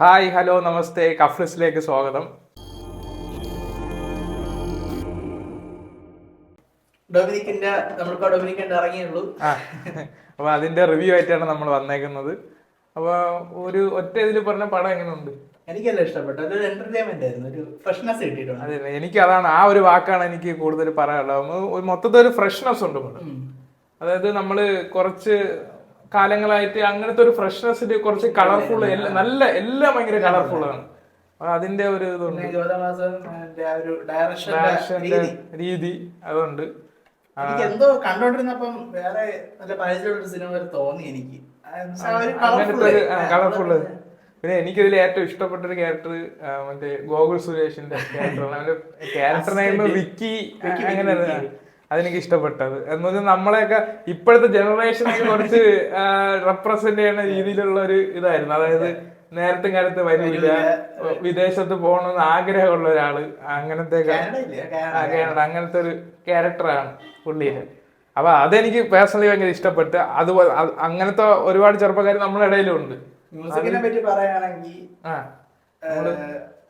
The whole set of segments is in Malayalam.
ഹായ് ഹലോ നമസ്തേ കഫ്ലിസിലേക്ക് സ്വാഗതം. ഡൊമിനിക്കിന്റെ ഇറങ്ങിയുള്ളൂ. അപ്പൊ അതിന്റെ റിവ്യൂ ആയിട്ടാണ് നമ്മൾ വന്നേക്കുന്നത്. അപ്പൊ ഒരു ഒറ്റ ഇതിൽ പറഞ്ഞ പടം എങ്ങനെയുണ്ട്? എനിക്കെല്ലാം ഇഷ്ടപ്പെട്ടു. ഒരു എന്റർടൈൻമെന്റ് ആയിരുന്നു, ഒരു ഫ്രഷ്നെസ് കിട്ടിയിട്ടുണ്ട്. അതെ, എനിക്ക് അതാണ്, ആ ഒരു വാക്കാണ് എനിക്ക് കൂടുതൽ പറയാനുള്ളത്. മൊത്തത്തിൽ ഒരു ഫ്രഷ്നെസ് ഉണ്ട് പടം. അതായത് നമ്മള് കുറച്ച് കാലങ്ങളായിട്ട് അങ്ങനത്തെ ഒരു ഫ്രഷ്നെസ്സിൽ കുറച്ച് കളർഫുൾ, നല്ല എല്ലാം ഭയങ്കര കളർഫുൾ ആണ്. അതിന്റെ ഒരു ഇതുണ്ട്, ഡയറക്ഷന്റെ രീതി അതുണ്ട്. എനിക്ക് എന്തോ കണ്ടോണ്ടിരുന്നപ്പം വേറെ നല്ല പരിചയമുള്ള ഒരു സിനിമ തോന്നി എനിക്ക്. അങ്ങനത്തെ ഒരു കളർഫുള്ള്. പിന്നെ എനിക്കിതിൽ ഏറ്റവും ഇഷ്ടപ്പെട്ട ഒരു ക്യാരക്ടർ മറ്റേ ഗോകുൽ സുരേഷിന്റെ ക്യാരക്ടറാണ്. അവന്റെ ക്യാരക്ടർ നെയിം വിക്കി, അങ്ങനെ അതെനിക്ക് ഇഷ്ടപ്പെട്ടത്. എന്ന് പറഞ്ഞാൽ നമ്മളെയൊക്കെ ഇപ്പോഴത്തെ ജനറേഷനിൽ കുറച്ച് റെപ്രസെന്റ് ചെയ്യുന്ന രീതിയിലുള്ള ഒരു ഇതായിരുന്നു. അതായത് നേരത്തെ കാലത്ത് വരില്ല, വിദേശത്ത് പോകണമെന്ന് ആഗ്രഹമുള്ള ഒരാള്, അങ്ങനത്തെ കാനഡ, അങ്ങനത്തെ ഒരു ക്യാരക്ടറാണ് പുള്ളിയുടെ. അപ്പൊ അതെനിക്ക് പേഴ്സണലി ഭയങ്കര ഇഷ്ടപ്പെട്ട്. അതുപോലെ അങ്ങനത്തെ ഒരുപാട് ചെറുപ്പക്കാർ നമ്മുടെ ഇടയിലും ഉണ്ട്. മ്യൂസിക്കിനെ പറ്റി പറയുകയാണെങ്കിൽ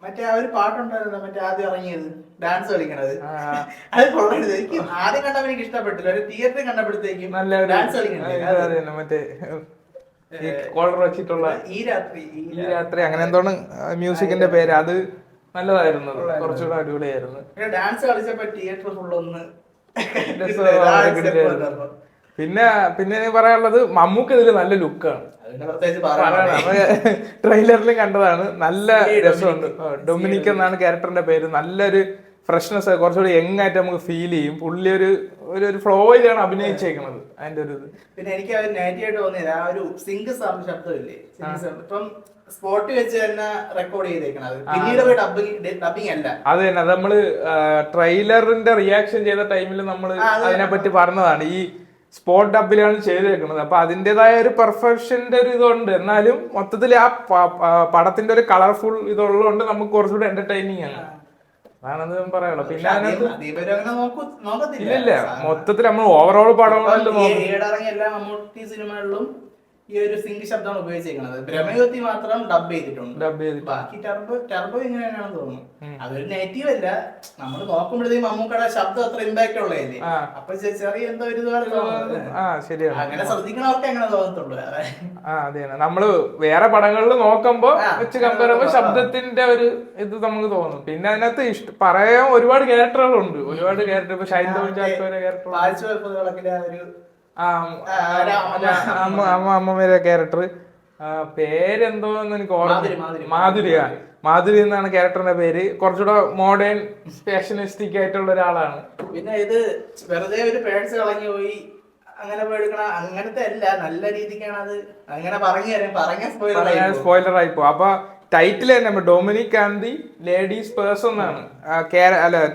മറ്റേ ആ ഒരു പാട്ടുണ്ടായിരുന്നു, മറ്റേ ആദ്യം ഇറങ്ങിയത് ഡാൻസ് കളിക്കണത്. അത് കൊള്ളരുത്, എനിക്ക് ആദ്യം കണ്ടപ്പോൾ എനിക്ക് ഇഷ്ടപ്പെട്ടില്ല. ഒരു തിയേറ്ററിൽ കണ്ടപ്പോഴത്തേക്കും നല്ല ഡാൻസ് കളിക്കണത്, മറ്റേ കോളർ വെച്ചിട്ടുള്ള ഈ രാത്രി അങ്ങനെ എന്തോന്ന് മ്യൂസിക്കിന്റെ പേര്, അത് നല്ലതായിരുന്നു, കുറച്ചുകൂടെ അടിപൊളിയായിരുന്നു. ഡാൻസ് കളിച്ചപ്പോ തിയേറ്റർ ഫുൾ ഒന്ന്. പിന്നെ പിന്നെ പറയാനുള്ളത്, മമ്മൂക്ക് ഇതിൽ നല്ല ലുക്കാണ്. ട്രെയിലറിലും കണ്ടതാണ്, നല്ല രസമുണ്ട്. ഡൊമിനിക് എന്നാണ് ക്യാരക്ടറിന്റെ പേര്. നല്ലൊരു ഫ്രഷ്നെസ്, കുറച്ചുകൂടി യങ് ആയിട്ട് നമുക്ക് ഫീൽ ചെയ്യും. പുള്ളി ഒരു ഫ്ലോയിലാണ് അഭിനയിച്ചേക്കുന്നത്. അതിന്റെ ഒരു ഇത് പിന്നെ എനിക്ക് അത് നെഗറ്റീവായിട്ട് തോന്നിയത് ആ ഒരു സിംഗ് ശബ്ദമില്ലേ, ഇപ്പം സ്പോട്ടിൽ വെച്ച് തന്നെ റെക്കോർഡ് ചെയ്തേക്കണത്, പിന്നീട് ഡബിങ് അല്ല. അത് തന്നെ, നമ്മള് ട്രെയിലറിന്റെ റിയാക്ഷൻ ചെയ്ത ടൈമിൽ നമ്മൾ അതിനെപ്പറ്റി പറഞ്ഞതാണ്. ഈ സ്പോട്ട് ഡബിലാണ് ചെയ്തേക്കുന്നത്. അപ്പൊ അതിൻ്റെതായ ഒരു പെർഫെക്ഷന്റെ ഒരു ഇതുണ്ട്. എന്നാലും മൊത്തത്തിൽ ആ പടത്തിന്റെ ഒരു കളർഫുൾ ഇതുള്ളതുകൊണ്ട് നമുക്ക് കുറച്ചുകൂടെ എന്റർടൈനിങ് ആണ്. അതാണത് പറയാനുള്ളത്. പിന്നെ ഇല്ല, മൊത്തത്തിൽ നമ്മൾ ഓവറോൾ പടം എല്ലാ മമ്മൂട്ടി സിനിമകളിലും ഈ ഒരു സിംഗ് ശബ്ദമാണ് ഉപയോഗിച്ചിരിക്കുന്നത്. ബ്രഹ്മയുദ്ധി മാത്രം ഡബ് ചെയ്തിട്ടുണ്ട്. ബാക്കി ടർബോ ഇങ്ങനെയാണെന്ന് തോന്നുന്നു. അതൊരു നെഗറ്റീവ് അല്ല, നമ്മൾ നോക്കുമ്പോഴത്തേക്കും മമ്മൂക്കയുടെ ശബ്ദം അത്ര ഇമ്പാക്ട് ഉള്ളതല്ലേ. അപ്പൊ ചെറിയ എന്തോ ഒരു അങ്ങനെ ശ്രദ്ധിക്കണവർക്ക് അങ്ങനെ തോന്നത്തുള്ളൂ. അതെ, നമ്മള് വേറെ പടങ്ങളിൽ നോക്കുമ്പോ വെച്ച് കമ്പയർ ചെയ്യുമ്പോൾ ശബ്ദത്തിന്റെ ഒരു ഇത് നമുക്ക് തോന്നും. പിന്നെ അതിനകത്ത് പറയാൻ ഒരുപാട് ക്യാരക്ടറുകളുണ്ട്, ഒരുപാട് ക്യാരക്ടർ. ഇപ്പൊ ഷൈൻ ടോം ചാക്കോയുടെ ക്യാരക്ടർ, അമ്മമ്മയുടെ ക്യാരക്ടർ, പേരെന്തോന്ന് എനിക്ക് ഓർമ്മ, മാധുരി എന്നാണ് ക്യാരക്ടറിന്റെ പേര്. കുറച്ചുകൂടെ മോഡേൺ ഫാഷനിസ്റ്റിക് ആയിട്ടുള്ള ഒരാളാണ്. പിന്നെ ഇത് വെറുതെ ഒരു പേഴ്സ് കളഞ്ഞു പോയി അങ്ങനെ പോയെടുക്കണ അങ്ങനത്തെ അല്ല, നല്ല രീതിക്കാണ് അത്. അങ്ങനെ പറഞ്ഞ സ്പോയിലർ ആയിപ്പോ. അപ്പൊ ടൈറ്റിൽ തന്നെ Dominic and the ladies person എന്നാണ്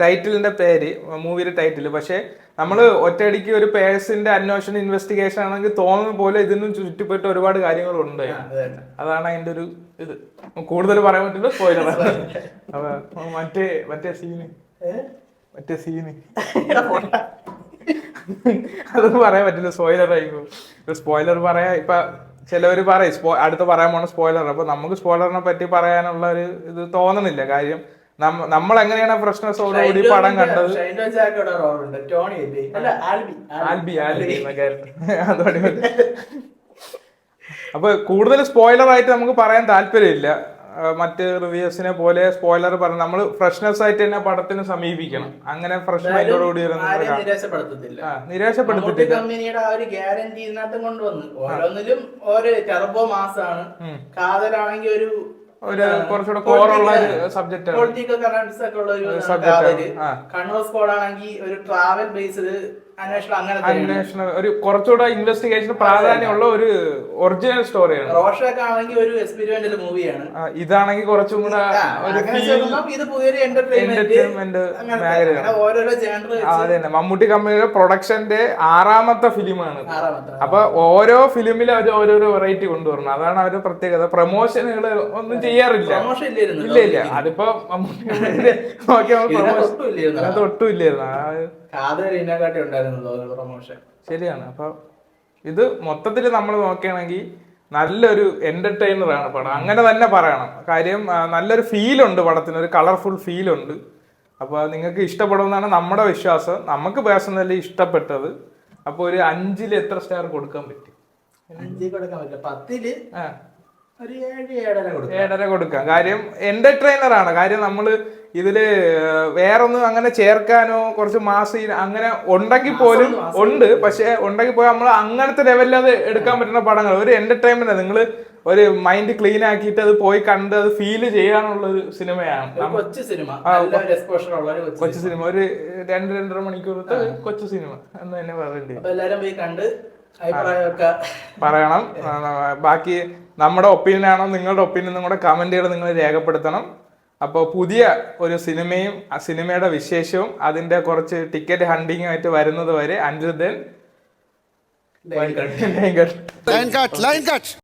ടൈറ്റിലിന്റെ പേര്, മൂവിയുടെ ടൈറ്റിൽ. പക്ഷെ നമ്മള് ഒറ്റയടിക്ക് ഒരു പേഴ്സിന്റെ അന്വേഷണം, ഇൻവെസ്റ്റിഗേഷൻ ആണെങ്കിൽ തോന്നുന്ന പോലെ ഇതിനും ചുറ്റിപ്പറ്റി ഒരുപാട് കാര്യങ്ങളുണ്ട്. അതാണ് അതിന്റെ ഒരു ഇത്. കൂടുതൽ പറയാൻ പറ്റില്ല, സ്പോയിലർ. അപ്പൊ മറ്റേ സീന് അതൊന്നും പറയാൻ പറ്റില്ല, സ്പോയിലർ ആയിപ്പോ. സ്പോയിലർ പറയാ, ഇപ്പൊ ചിലവര് പറയും അടുത്ത് പറയാൻ പോണ സ്പോയിലർ. അപ്പൊ നമുക്ക് സ്പോയിലറിനെ പറ്റി പറയാനുള്ള ഒരു ഇത് തോന്നണില്ല. കാര്യം നമ്മൾ എങ്ങനെയാണ് ഫ്രഷ്നെസ്സോടുകൂടി പടം കണ്ടത്. ആൽബി അതോടെ അപ്പൊ കൂടുതൽ സ്പോയിലർ ആയിട്ട് നമുക്ക് പറയാൻ താല്പര്യമില്ല. മറ്റ് റിവ്യൂസിനെ പോലെ സ്പോയിലർ പറഞ്ഞ് നമ്മൾ ഫ്രഷ്നെസ് ആയിട്ട് തന്നെ പടത്തിന് സമീപിക്കണം. അങ്ങനെ ഫ്രഷ് മൈൻഡോടുകൂടി നിരാശപ്പെടുത്തിട്ടില്ല. കമ്പനിയുടെ ആ ഒരു ഗ്യാരണ്ടി ഇതിനകത്ത് കൊണ്ടുവന്ന് ഓരോന്നിലും ഓരോ ടർബോ മാസാണ്. കാതലാണെങ്കിൽ ഒരു കുറച്ചുകൂടെ കോറുള്ള സബ്ജക്ട്, പൊളിറ്റിക്കൽ കറൻസ് ഒക്കെ ഉള്ള ഒരു സബ്ജക്ട്. കണ്ണൂർ സ്ക്വാഡ് ആണെങ്കിൽ ഒരു ട്രാവൽ ബേസ്ഡ് അന്വേഷണം, ഒരു കുറച്ചുകൂടെ ഇൻവെസ്റ്റിഗേഷൻ പ്രാധാന്യമുള്ള ഒരു ഒറിജിനൽ സ്റ്റോറിയാണ്. റോഷൊക്കെ ആണെങ്കിൽ ഒരു എക്സ്പെരിമെന്റൽ മൂവിയാണ്. ഇതാണെങ്കിൽ കുറച്ചും കൂടെ ഇത് പുതിയൊരു എന്റർടൈൻമെന്റ് മേഖലയാണ്. അതെ, മമ്മൂട്ടി കമ്പനിയുടെ പ്രൊഡക്ഷന്റെ 6ാമത്തെ ഫിലിമാണ്. അപ്പൊ ഓരോ ഫിലിമിലും അവർ ഓരോരോ വെറൈറ്റി കൊണ്ടുവരണം. അതാണ് അവരുടെ പ്രത്യേകത. പ്രൊമോഷനുകൾ ഒന്നും ചെയ്യാറില്ല. ഇല്ല, അതിപ്പോ മമ്മൂട്ടി നോക്കിയാൽ ഒട്ടും ഇല്ലായിരുന്നു. പ്രൊമോഷൻ ശരിയാണ്. അപ്പൊ ഇത് മൊത്തത്തിൽ നമ്മൾ നോക്കുകയാണെങ്കിൽ നല്ലൊരു എന്റർടൈനർ ആണ് പടം, അങ്ങനെ തന്നെ പറയണം. കാര്യം നല്ലൊരു ഫീലുണ്ട് പടത്തിന്, ഒരു കളർഫുൾ ഫീലുണ്ട്. അപ്പൊ നിങ്ങൾക്ക് ഇഷ്ടപ്പെടുമെന്നാണ് നമ്മുടെ വിശ്വാസം. നമുക്ക് പേഴ്സണലി ഇഷ്ടപ്പെട്ടത്. അപ്പൊ ഒരു 5-ൽ എത്ര സ്റ്റാർ കൊടുക്കാൻ പറ്റും? 5 കൊടുക്കാൻ പറ്റില്ല, 10-ല് ഒരു 7.5 കൊടുക്കാം. കാര്യം എന്റർടൈനർ ആണ്. കാര്യം നമ്മള് ഇതില് വേറൊന്നും അങ്ങനെ ചേർക്കാനോ കുറച്ച് മാസ് അങ്ങനെ ഉണ്ടെങ്കിൽ പോലും ഉണ്ട്. പക്ഷെ ഉണ്ടെങ്കിൽ പോലും നമ്മൾ അങ്ങനത്തെ ലെവലിൽ അത് എടുക്കാൻ പറ്റുന്ന പടങ്ങൾ. ഒരു എന്റർടൈൻമെന്റ്, നിങ്ങൾ ഒരു മൈൻഡ് ക്ലീൻ ആക്കിയിട്ട് അത് പോയി കണ്ട് അത് ഫീൽ ചെയ്യാനുള്ള ഒരു സിനിമയാണ്. കൊച്ചു സിനിമ, കൊച്ചു സിനിമ, ഒരു 2-2.5 മണിക്കൂറത്തെ കൊച്ചു സിനിമ എന്ന് തന്നെ പറയേണ്ടി. എല്ലാരും പോയി കണ്ട് പറയണം. ബാക്കി നമ്മുടെ ഒപ്പീനിയൻ ആണോ നിങ്ങളുടെ ഒപ്പീനിയൻ കൂടെ കമന്റുകൾ നിങ്ങൾ രേഖപ്പെടുത്തണം. അപ്പോൾ പുതിയ ഒരു സിനിമയും ആ സിനിമയുടെ വിശേഷവും അതിന്റെ കുറച്ച് ടിക്കറ്റ് ഹണ്ടിങ് ആയിട്ട് വരുന്നത് വരെ until then, ലൈൻ കട്ട്